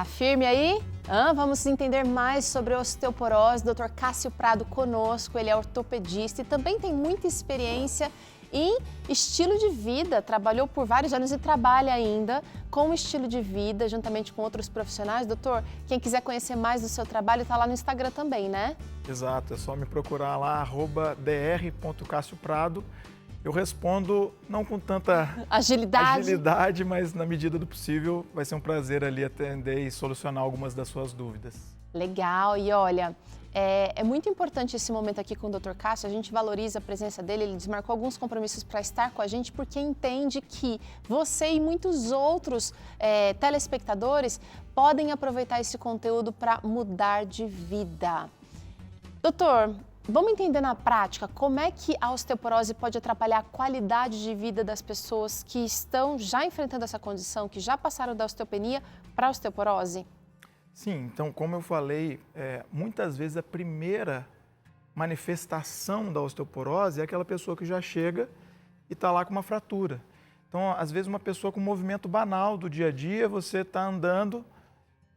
Tá firme aí? Vamos entender mais sobre osteoporose. Dr. Cássio Prado conosco, ele é ortopedista e também tem muita experiência em estilo de vida. Trabalhou por vários anos e trabalha ainda com o estilo de vida, juntamente com outros profissionais. Doutor, quem quiser conhecer mais do seu trabalho, tá lá no Instagram também, né? Exato, é só me procurar lá, @dr.cassioprado. Eu respondo não com tanta agilidade, mas na medida do possível vai ser um prazer ali atender e solucionar algumas das suas dúvidas. Legal, e olha, é muito importante esse momento aqui com o Dr. Cássio, a gente valoriza a presença dele, ele desmarcou alguns compromissos para estar com a gente, porque entende que você e muitos outros telespectadores podem aproveitar esse conteúdo para mudar de vida. Doutor, vamos entender na prática como é que a osteoporose pode atrapalhar a qualidade de vida das pessoas que estão já enfrentando essa condição, que já passaram da osteopenia para a osteoporose? Sim, então como eu falei, muitas vezes a primeira manifestação da osteoporose é aquela pessoa que já chega e está lá com uma fratura. Então, às vezes uma pessoa com um movimento banal do dia a dia, você está andando,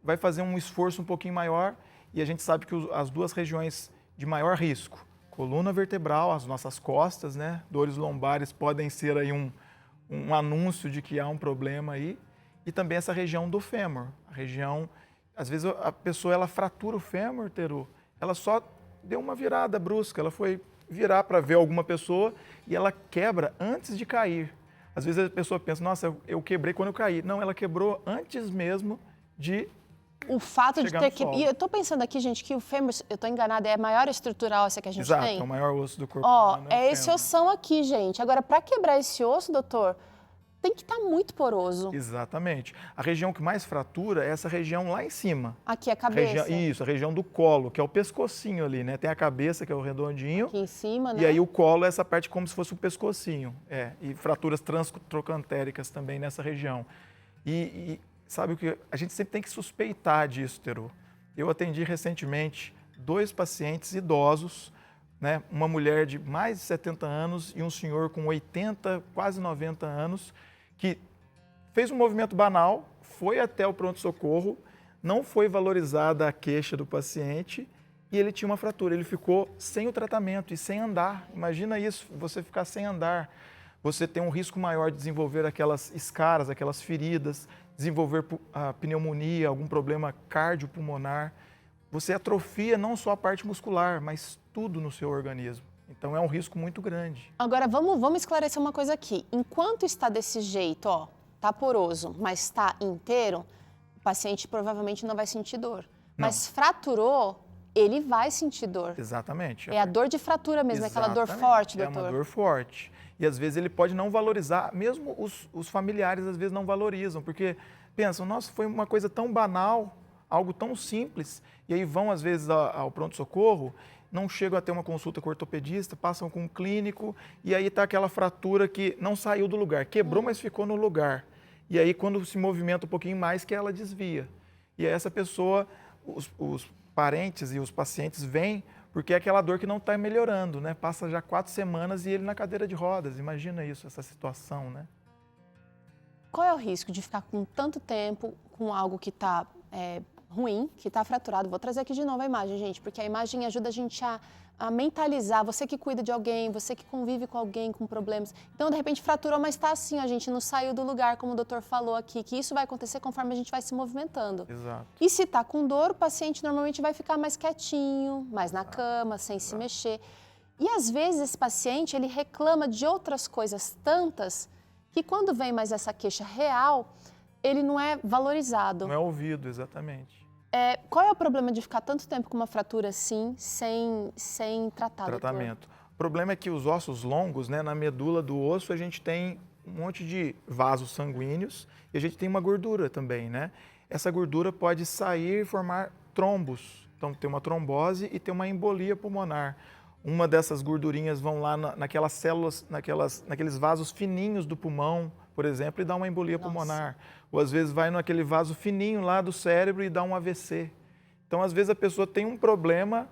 vai fazer um esforço um pouquinho maior e a gente sabe que as duas regiões de maior risco, coluna vertebral, as nossas costas, né? Dores lombares podem ser aí um anúncio de que há um problema aí, e também essa região do fêmur, a região, às vezes a pessoa ela fratura o fêmur, Teru, ela só deu uma virada brusca, ela foi virar para ver alguma pessoa e ela quebra antes de cair. Às vezes a pessoa pensa, nossa, eu quebrei quando eu caí. Não, ela quebrou antes mesmo de o fato de ter que... E eu tô pensando aqui, gente, que o fêmur, eu tô enganada, é a maior estrutura óssea que a gente tem? Exato, é o maior osso do corpo humano. É esse ossão aqui, gente. Agora, para quebrar esse osso, doutor, tem que estar muito poroso. Exatamente. A região que mais fratura é essa região lá em cima. Aqui, a cabeça. Isso, a região do colo, que é o pescocinho ali, né? Tem a cabeça, que é o redondinho. Aqui em cima, né? E aí o colo é essa parte como se fosse um pescocinho. E fraturas trocantéricas também nessa região. E sabe o que? A gente sempre tem que suspeitar disso, Teru. Eu atendi recentemente 2 pacientes idosos, né? Uma mulher de mais de 70 anos e um senhor com 80, quase 90 anos, que fez um movimento banal, foi até o pronto-socorro, não foi valorizada a queixa do paciente e ele tinha uma fratura. Ele ficou sem o tratamento e sem andar. Imagina isso, você ficar sem andar. Você tem um risco maior de desenvolver aquelas escaras, aquelas feridas, desenvolver a pneumonia, algum problema cardiopulmonar. Você atrofia não só a parte muscular, mas tudo no seu organismo. Então é um risco muito grande. Agora vamos esclarecer uma coisa aqui. Enquanto está desse jeito, ó, tá poroso, mas está inteiro, o paciente provavelmente não vai sentir dor. Não. Mas fraturou, ele vai sentir dor. Exatamente. É a dor de fratura mesmo, Exatamente. Aquela dor forte, doutor. É uma dor forte. E às vezes ele pode não valorizar, mesmo os familiares às vezes não valorizam, porque pensam, nossa, foi uma coisa tão banal, algo tão simples, e aí vão às vezes ao pronto-socorro, não chegam a ter uma consulta com o ortopedista, passam com um clínico, e aí está aquela fratura que não saiu do lugar, quebrou, mas ficou no lugar. E aí quando se movimenta um pouquinho mais, que ela desvia. E aí essa pessoa, os parentes e os pacientes vêm, porque é aquela dor que não está melhorando, né? Passa já 4 semanas e ele na cadeira de rodas. Imagina isso, essa situação, né? Qual é o risco de ficar com tanto tempo com algo que está ruim, que está fraturado? Vou trazer aqui de novo a imagem, gente, porque a imagem ajuda a gente a mentalizar. Você que cuida de alguém, você que convive com alguém com problemas. Então, de repente, fraturou, mas está assim, a gente não saiu do lugar, como o doutor falou aqui, que isso vai acontecer conforme a gente vai se movimentando. Exato. E se está com dor, o paciente normalmente vai ficar mais quietinho, mais na cama, sem se mexer. E, às vezes, esse paciente, ele reclama de outras coisas tantas que quando vem mais essa queixa real, ele não é valorizado. Não é ouvido, exatamente. Qual é o problema de ficar tanto tempo com uma fratura assim, sem tratar, tratamento? Doutor? O problema é que os ossos longos, né, na medula do osso, a gente tem um monte de vasos sanguíneos e a gente tem uma gordura também, né? Essa gordura pode sair e formar trombos. Então, tem uma trombose e tem uma embolia pulmonar. Uma dessas gordurinhas vão lá naquelas células, naqueles vasos fininhos do pulmão, por exemplo, e dá uma embolia pulmonar. Ou às vezes vai naquele vaso fininho lá do cérebro e dá um AVC. Então, às vezes a pessoa tem um problema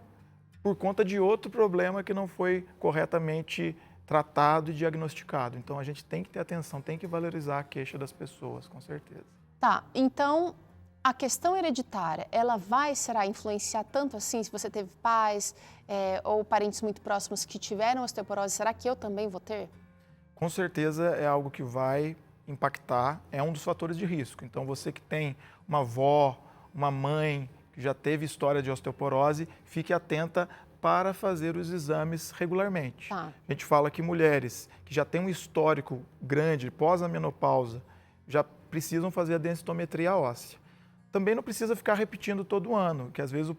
por conta de outro problema que não foi corretamente tratado e diagnosticado. Então, a gente tem que ter atenção, tem que valorizar a queixa das pessoas, com certeza. Tá, então A questão hereditária, ela será influenciar tanto assim, se você teve pais ou parentes muito próximos que tiveram osteoporose, será que eu também vou ter? Com certeza é algo que vai impactar, é um dos fatores de risco. Então, você que tem uma avó, uma mãe que já teve história de osteoporose, fique atenta para fazer os exames regularmente. Tá. A gente fala que mulheres que já têm um histórico grande pós a menopausa já precisam fazer a densitometria óssea. Também não precisa ficar repetindo todo ano, que às vezes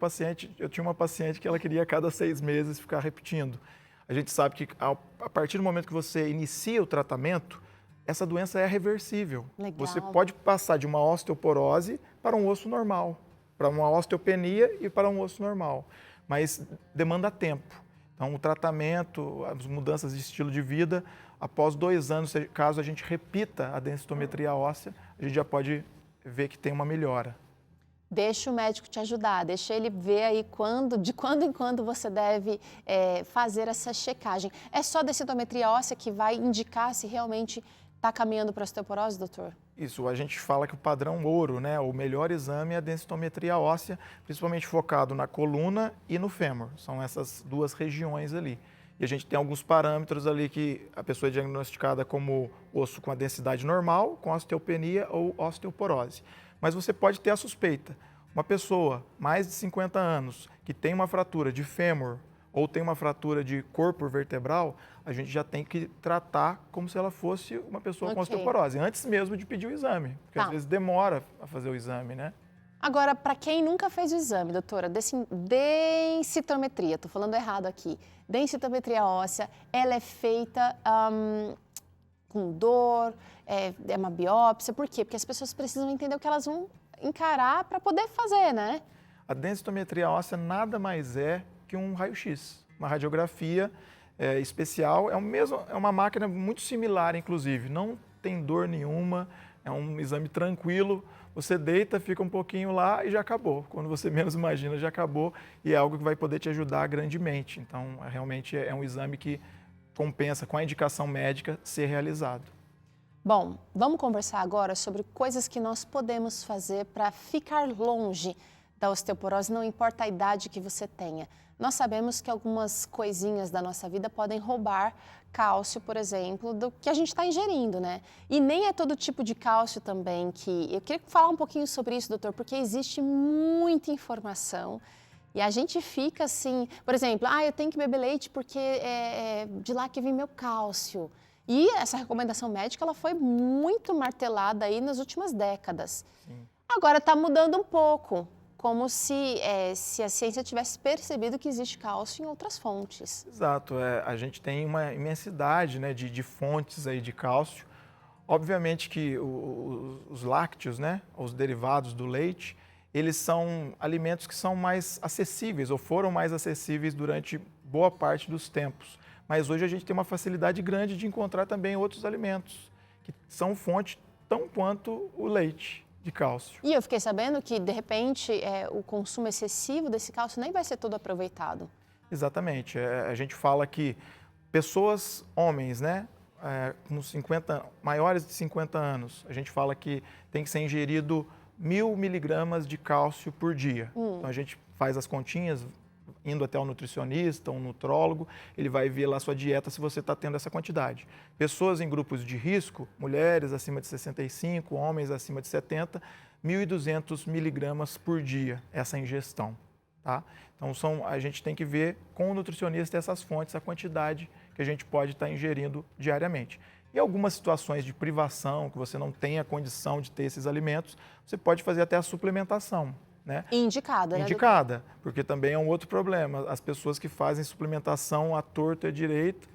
eu tinha uma paciente que ela queria a cada 6 meses ficar repetindo. A gente sabe que a partir do momento que você inicia o tratamento, essa doença é reversível. Legal. Você pode passar de uma osteoporose para um osso normal, para uma osteopenia e para um osso normal, mas demanda tempo. Então, o tratamento, as mudanças de estilo de vida, após 2 anos, caso a gente repita a densitometria óssea, a gente já pode ver que tem uma melhora. Deixa o médico te ajudar, deixa ele ver aí de quando em quando você deve fazer essa checagem. É só a densitometria óssea que vai indicar se realmente está caminhando para a osteoporose, doutor? Isso, a gente fala que o padrão ouro, né, o melhor exame é a densitometria óssea, principalmente focado na coluna e no fêmur. São essas 2 regiões ali. E a gente tem alguns parâmetros ali que a pessoa é diagnosticada como osso com a densidade normal, com osteopenia ou osteoporose. Mas você pode ter a suspeita. Uma pessoa mais de 50 anos que tem uma fratura de fêmur ou tem uma fratura de corpo vertebral, a gente já tem que tratar como se ela fosse uma pessoa com osteoporose, antes mesmo de pedir o exame, porque às vezes demora a fazer o exame, né? Agora, para quem nunca fez o exame, doutora, densitometria, estou falando errado aqui, densitometria óssea, ela é feita com dor, é uma biópsia, por quê? Porque as pessoas precisam entender o que elas vão encarar para poder fazer, né? A densitometria óssea nada mais é que um raio-x, uma radiografia especial, é uma máquina muito similar, inclusive, não tem dor nenhuma, é um exame tranquilo, você deita, fica um pouquinho lá e já acabou. Quando você menos imagina, já acabou e é algo que vai poder te ajudar grandemente. Então, realmente é um exame que compensa, com a indicação médica, ser realizado. Bom, vamos conversar agora sobre coisas que nós podemos fazer para ficar longe da osteoporose, não importa a idade que você tenha. Nós sabemos que algumas coisinhas da nossa vida podem roubar cálcio, por exemplo, do que a gente está ingerindo, né? E nem é todo tipo de cálcio também que... Eu queria falar um pouquinho sobre isso, doutor, porque existe muita informação e a gente fica assim... Por exemplo, eu tenho que beber leite porque é de lá que vem meu cálcio. E essa recomendação médica, ela foi muito martelada aí nas últimas décadas. Sim. Agora está mudando um pouco, como se a ciência tivesse percebido que existe cálcio em outras fontes. Exato, a gente tem uma imensidade, né, de fontes aí de cálcio. Obviamente que os lácteos, né, os derivados do leite, eles são alimentos que são mais acessíveis ou foram mais acessíveis durante boa parte dos tempos. Mas hoje a gente tem uma facilidade grande de encontrar também outros alimentos que são fonte tão quanto o leite de cálcio. E eu fiquei sabendo que, de repente, o consumo excessivo desse cálcio nem vai ser todo aproveitado. Exatamente. A gente fala que pessoas, homens, né, maiores de 50 anos, a gente fala que tem que ser ingerido 1.000 miligramas de cálcio por dia. Então, a gente faz as continhas, indo até um nutricionista, um nutrólogo, ele vai ver lá a sua dieta se você está tendo essa quantidade. Pessoas em grupos de risco, mulheres acima de 65, homens acima de 70, 1.200 miligramas por dia, essa ingestão. Tá? Então, a gente tem que ver com o nutricionista essas fontes, a quantidade que a gente pode estar ingerindo diariamente. Em algumas situações de privação, que você não tem a condição de ter esses alimentos, você pode fazer até a suplementação. Né? Indicada, né? Indicada, porque também é um outro problema. As pessoas que fazem suplementação à torta e à direita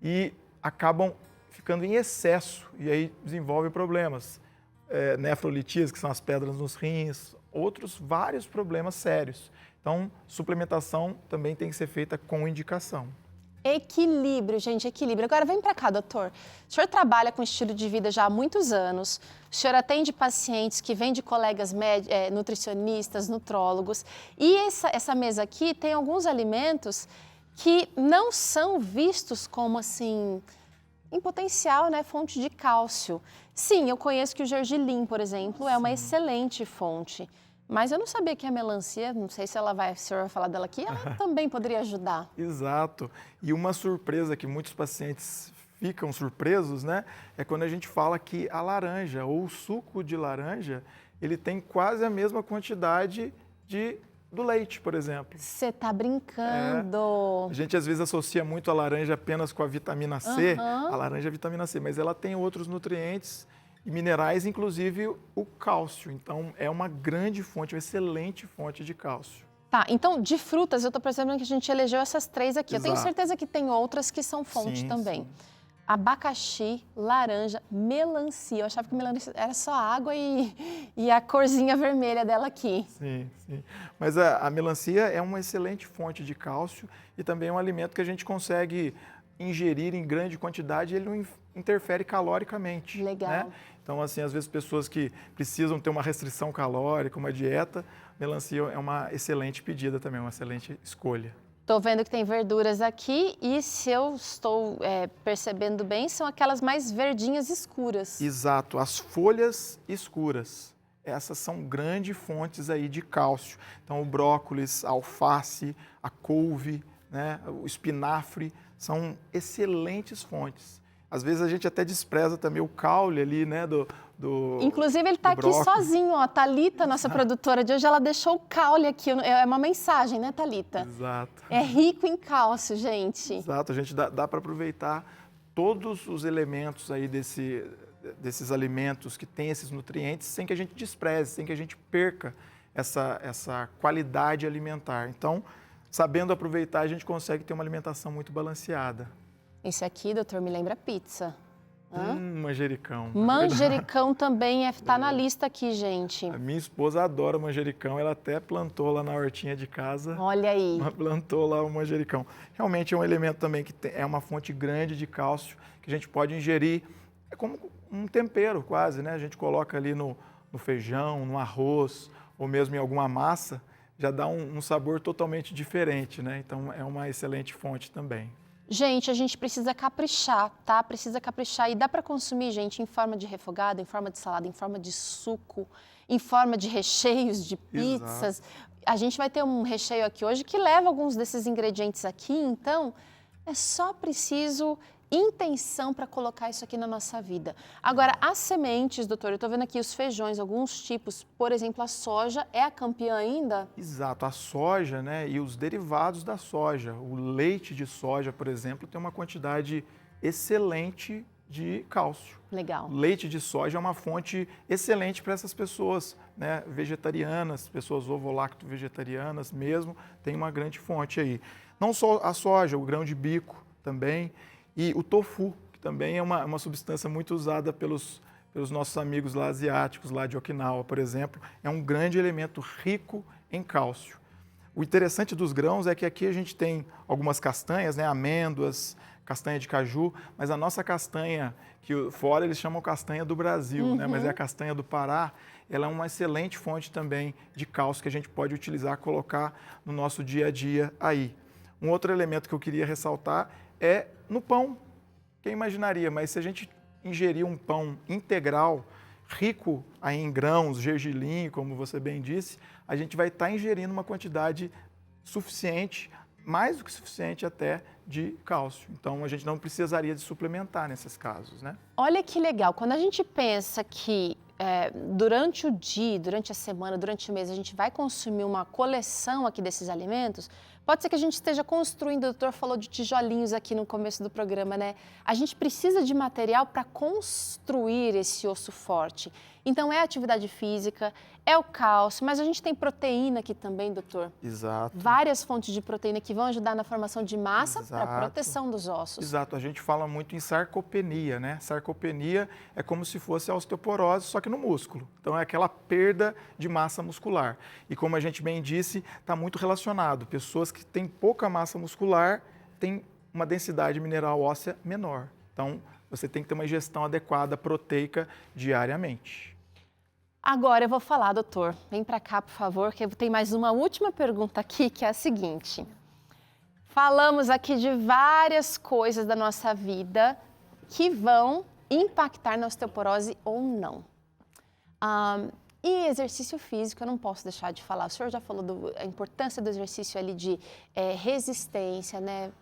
e acabam ficando em excesso e aí desenvolvem problemas. Nefrolitíase, que são as pedras nos rins, vários problemas sérios. Então, suplementação também tem que ser feita com indicação. Equilíbrio, gente, equilíbrio. Agora vem para cá, doutor. O senhor trabalha com estilo de vida já há muitos anos. O senhor atende pacientes que vêm de colegas nutricionistas, nutrólogos. E essa mesa aqui tem alguns alimentos que não são vistos como assim em potencial, né, fonte de cálcio. Sim, eu conheço que o gergelim, por exemplo, é uma excelente fonte. Mas eu não sabia que a melancia, não sei se o senhor vai falar dela aqui, ela também poderia ajudar. Exato. E uma surpresa que muitos pacientes ficam surpresos, né, é quando a gente fala que a laranja ou o suco de laranja, ele tem quase a mesma quantidade do leite, por exemplo. Você tá brincando. A gente às vezes associa muito a laranja apenas com a vitamina C, a laranja é vitamina C, mas ela tem outros nutrientes e minerais, inclusive o cálcio. Então é uma grande fonte, uma excelente fonte de cálcio. Tá, então de frutas eu tô percebendo que a gente elegeu essas 3 aqui. Exato. Eu tenho certeza que tem outras que são fonte Sim, também. sim. Abacaxi, laranja, melancia. Eu achava que melancia era só água e a corzinha vermelha dela aqui. Sim, sim. Mas a melancia é uma excelente fonte de cálcio e também é um alimento que a gente consegue ingerir em grande quantidade e ele não interfere caloricamente. Legal. Né? Então, assim, às vezes pessoas que precisam ter uma restrição calórica, uma dieta, melancia é uma excelente pedida também, uma excelente escolha. Tô vendo que tem verduras aqui e se eu estou percebendo bem, são aquelas mais verdinhas escuras. Exato, as folhas escuras. Essas são grandes fontes aí de cálcio. Então, o brócolis, a alface, a couve, né, o espinafre, são excelentes fontes. Às vezes a gente até despreza também o caule ali, né, Inclusive ele está aqui sozinho, ó. A Thalita, nossa produtora de hoje, ela deixou o caule aqui. É uma mensagem, né, Thalita? Exato. É rico em cálcio, gente. Exato, a gente dá para aproveitar todos os elementos aí desses alimentos que têm esses nutrientes sem que a gente despreze, sem que a gente perca essa qualidade alimentar. Então, sabendo aproveitar, a gente consegue ter uma alimentação muito balanceada. Esse aqui, doutor, me lembra pizza. Manjericão. Manjericão também está na lista aqui, gente. A minha esposa adora manjericão, ela até plantou lá na hortinha de casa. Olha aí. Plantou lá o manjericão. Realmente é um elemento também que é uma fonte grande de cálcio que a gente pode ingerir. É como um tempero quase, né? A gente coloca ali no feijão, no arroz ou mesmo em alguma massa, já dá um sabor totalmente diferente, né? Então é uma excelente fonte também. Gente, a gente precisa caprichar, tá? Precisa caprichar e dá para consumir, gente, em forma de refogado, em forma de salada, em forma de suco, em forma de recheios de pizzas. Exato. A gente vai ter um recheio aqui hoje que leva alguns desses ingredientes aqui, então é só preciso intenção para colocar isso aqui na nossa vida. Agora, as sementes, doutor, eu estou vendo aqui os feijões, alguns tipos, por exemplo, a soja é a campeã ainda? Exato, a soja, né, e os derivados da soja. O leite de soja, por exemplo, tem uma quantidade excelente de cálcio. Legal. Leite de soja é uma fonte excelente para essas pessoas, né, vegetarianas, pessoas ovo-lacto-vegetarianas mesmo, tem uma grande fonte aí. Não só a soja, o grão de bico também. E o tofu, que também é uma substância muito usada pelos nossos amigos lá asiáticos, lá de Okinawa, por exemplo, é um grande elemento rico em cálcio. O interessante dos grãos é que aqui a gente tem algumas castanhas, né, amêndoas, castanha de caju, mas a nossa castanha, que fora eles chamam castanha do Brasil, né, mas é a castanha do Pará, ela é uma excelente fonte também de cálcio que a gente pode utilizar, colocar no nosso dia a dia aí. Um outro elemento que eu queria ressaltar é no pão. Quem imaginaria, mas se a gente ingerir um pão integral, rico aí em grãos, gergelim, como você bem disse, a gente vai estar ingerindo uma quantidade suficiente, mais do que suficiente até, de cálcio. Então, a gente não precisaria de suplementar nesses casos, né? Olha que legal, quando a gente pensa que durante o dia, durante a semana, durante o mês, a gente vai consumir uma coleção aqui desses alimentos, pode ser que a gente esteja construindo, o doutor falou de tijolinhos aqui no começo do programa, né? A gente precisa de material para construir esse osso forte. Então, é a atividade física, é o cálcio, mas a gente tem proteína aqui também, doutor. Exato. Várias fontes de proteína que vão ajudar na formação de massa para a proteção dos ossos. Exato, a gente fala muito em sarcopenia, né? Sarcopenia é como se fosse a osteoporose, só que no músculo. Então, é aquela perda de massa muscular. E como a gente bem disse, está muito relacionado. Pessoas que têm pouca massa muscular têm uma densidade mineral óssea menor. Então, você tem que ter uma ingestão adequada proteica diariamente. Agora eu vou falar, doutor. Vem para cá, por favor, que tem mais uma última pergunta aqui, que é a seguinte. Falamos aqui de várias coisas da nossa vida que vão impactar na osteoporose ou não. E exercício físico, eu não posso deixar de falar. O senhor já falou da importância do exercício ali de resistência, né?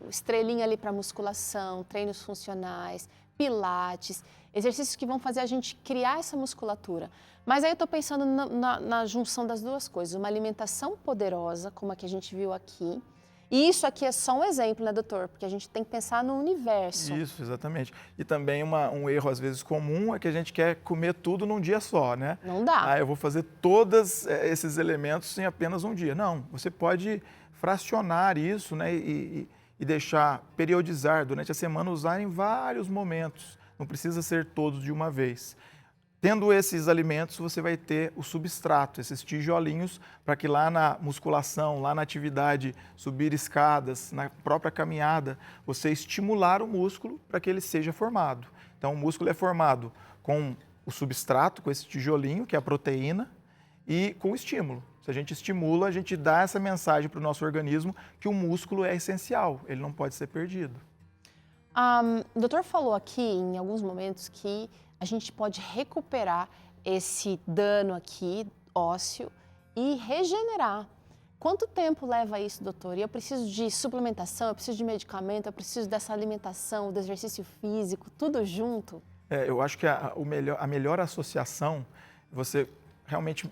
Estrelinha ali para musculação, treinos funcionais, pilates, exercícios que vão fazer a gente criar essa musculatura. Mas aí eu estou pensando na junção das duas coisas, uma alimentação poderosa, como a que a gente viu aqui. E isso aqui é só um exemplo, né, doutor? Porque a gente tem que pensar no universo. Isso, exatamente. E também um erro, às vezes, comum é que a gente quer comer tudo num dia só, né? Não dá. Eu vou fazer todos esses elementos em apenas um dia. Não, você pode fracionar isso, né? E deixar, periodizar durante a semana, usar em vários momentos. Não precisa ser todos de uma vez. Tendo esses alimentos, você vai ter o substrato, esses tijolinhos, para que lá na musculação, lá na atividade, subir escadas, na própria caminhada, você estimular o músculo para que ele seja formado. Então, o músculo é formado com o substrato, com esse tijolinho, que é a proteína, e com o estímulo. Se a gente estimula, a gente dá essa mensagem para o nosso organismo que o músculo é essencial, ele não pode ser perdido. O doutor falou aqui, em alguns momentos, que a gente pode recuperar esse dano aqui, ósseo, e regenerar. Quanto tempo leva isso, doutor? E eu preciso de suplementação, eu preciso de medicamento, eu preciso dessa alimentação, do exercício físico, tudo junto? Eu acho que a melhor associação é você realmente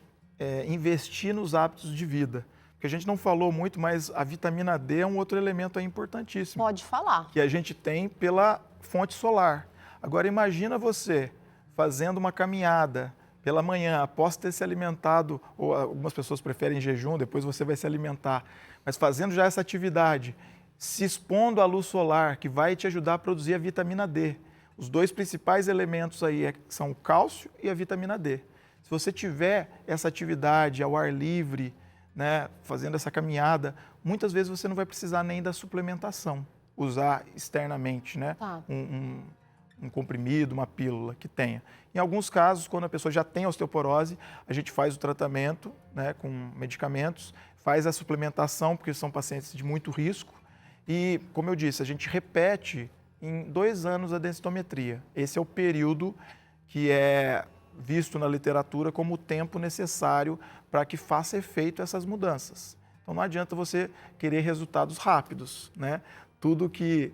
investir nos hábitos de vida. Porque a gente não falou muito, mas a vitamina D é um outro elemento aí importantíssimo. Pode falar. Que a gente tem pela fonte solar. Agora imagina você fazendo uma caminhada pela manhã, após ter se alimentado, ou algumas pessoas preferem jejum, depois você vai se alimentar, mas fazendo já essa atividade, se expondo à luz solar, que vai te ajudar a produzir a vitamina D. Os dois principais elementos aí são o cálcio e a vitamina D. Se você tiver essa atividade ao ar livre, né, fazendo essa caminhada, muitas vezes você não vai precisar nem da suplementação, usar externamente, né? Um comprimido, uma pílula que tenha. Em alguns casos, quando a pessoa já tem osteoporose, a gente faz o tratamento, né, com medicamentos, faz a suplementação, porque são pacientes de muito risco. E, como eu disse, a gente repete em 2 anos a densitometria. Esse é o período que é visto na literatura como o tempo necessário para que faça efeito essas mudanças. Então, não adianta você querer resultados rápidos, né? Tudo que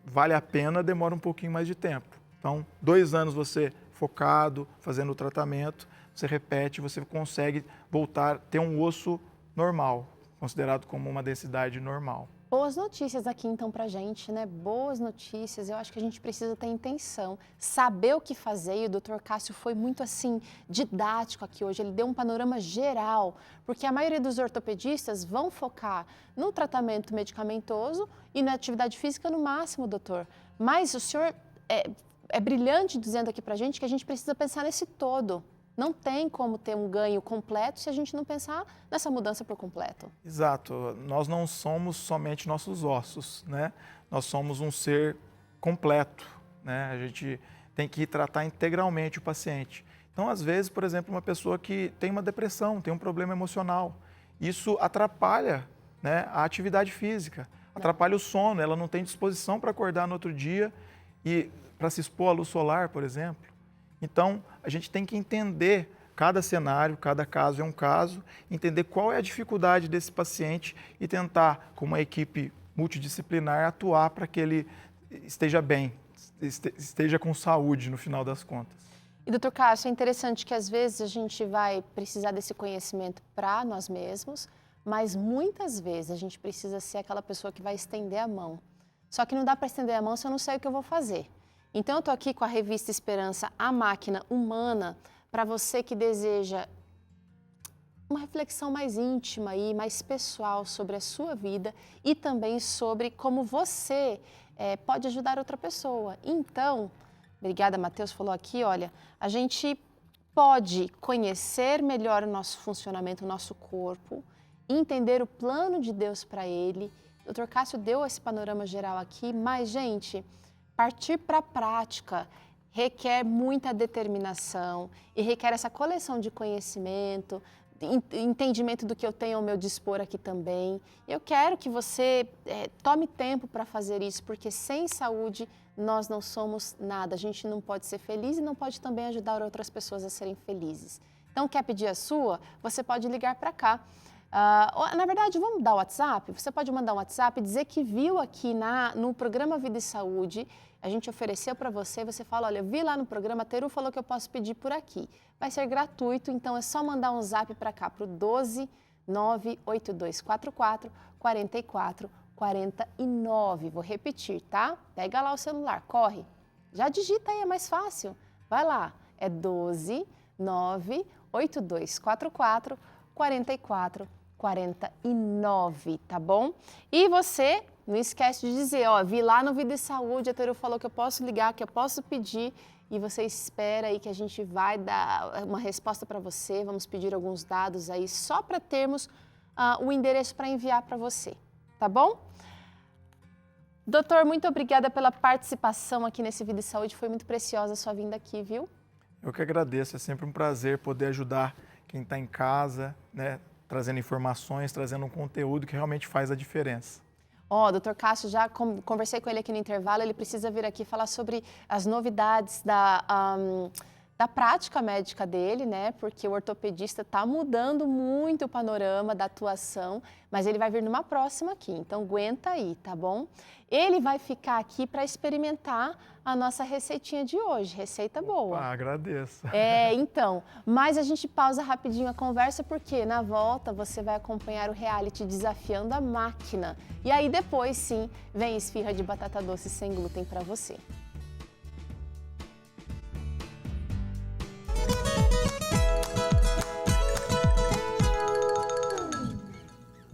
vale a pena demora um pouquinho mais de tempo. Então, 2 anos você focado, fazendo o tratamento, você repete, você consegue voltar a ter um osso normal, considerado como uma densidade normal. Boas notícias aqui então pra gente, né? Boas notícias. Eu acho que a gente precisa ter intenção, saber o que fazer. E o Dr. Cássio foi muito assim didático aqui hoje. Ele deu um panorama geral, porque a maioria dos ortopedistas vão focar no tratamento medicamentoso e na atividade física no máximo, doutor. Mas o senhor é brilhante dizendo aqui pra gente que a gente precisa pensar nesse todo. Não tem como ter um ganho completo se a gente não pensar nessa mudança por completo. Exato. Nós não somos somente nossos ossos, né? Nós somos um ser completo, né? A gente tem que tratar integralmente o paciente. Então, às vezes, por exemplo, uma pessoa que tem uma depressão, tem um problema emocional, isso atrapalha, né, a atividade física, atrapalha o sono, ela não tem disposição para acordar no outro dia e para se expor à luz solar, por exemplo. Então, a gente tem que entender cada cenário, cada caso é um caso, entender qual é a dificuldade desse paciente e tentar, com uma equipe multidisciplinar, atuar para que ele esteja bem, esteja com saúde no final das contas. E, doutor Cássio, é interessante que às vezes a gente vai precisar desse conhecimento para nós mesmos, mas muitas vezes a gente precisa ser aquela pessoa que vai estender a mão. Só que não dá para estender a mão se eu não sei o que eu vou fazer. Então, eu estou aqui com a revista Esperança, a Máquina Humana, para você que deseja uma reflexão mais íntima e mais pessoal sobre a sua vida e também sobre como você pode ajudar outra pessoa. Então, obrigada, Matheus falou aqui, olha, a gente pode conhecer melhor o nosso funcionamento, o nosso corpo, entender o plano de Deus para ele. O Dr. Cássio deu esse panorama geral aqui, mas, gente, partir para a prática requer muita determinação e requer essa coleção de conhecimento, entendimento do que eu tenho ao meu dispor aqui também. Eu quero que você tome tempo para fazer isso, porque sem saúde nós não somos nada. A gente não pode ser feliz e não pode também ajudar outras pessoas a serem felizes. Então, quer pedir a sua? Você pode ligar para cá. Na verdade, vamos dar o WhatsApp? Você pode mandar um WhatsApp e dizer que viu aqui no programa Vida e Saúde, a gente ofereceu para você, você fala, olha, eu vi lá no programa, a Teru falou que eu posso pedir por aqui. Vai ser gratuito, então é só mandar um zap para cá, para o 12 98244 4449. Vou repetir, tá? Pega lá o celular, corre. Já digita aí, é mais fácil. Vai lá, é 12 98244 4449, tá bom? E você não esquece de dizer, ó, vi lá no Vida e Saúde, a Teru falou que eu posso ligar, que eu posso pedir, e você espera aí que a gente vai dar uma resposta para você, vamos pedir alguns dados aí só para termos o endereço para enviar para você, tá bom? Doutor, muito obrigada pela participação aqui nesse Vida e Saúde, foi muito preciosa a sua vinda aqui, viu? Eu que agradeço, é sempre um prazer poder ajudar quem está em casa, né, trazendo informações, trazendo um conteúdo que realmente faz a diferença. Ó, doutor Cássio, já conversei com ele aqui no intervalo, ele precisa vir aqui falar sobre as novidades da prática médica dele, né? Porque o ortopedista está mudando muito o panorama da atuação, mas ele vai vir numa próxima aqui, então aguenta aí, tá bom? Ele vai ficar aqui para experimentar a nossa receitinha de hoje, receita boa. Agradeço. Então, mas a gente pausa rapidinho a conversa porque na volta você vai acompanhar o reality Desafiando a Máquina. E aí depois sim, vem esfirra de batata doce sem glúten para você.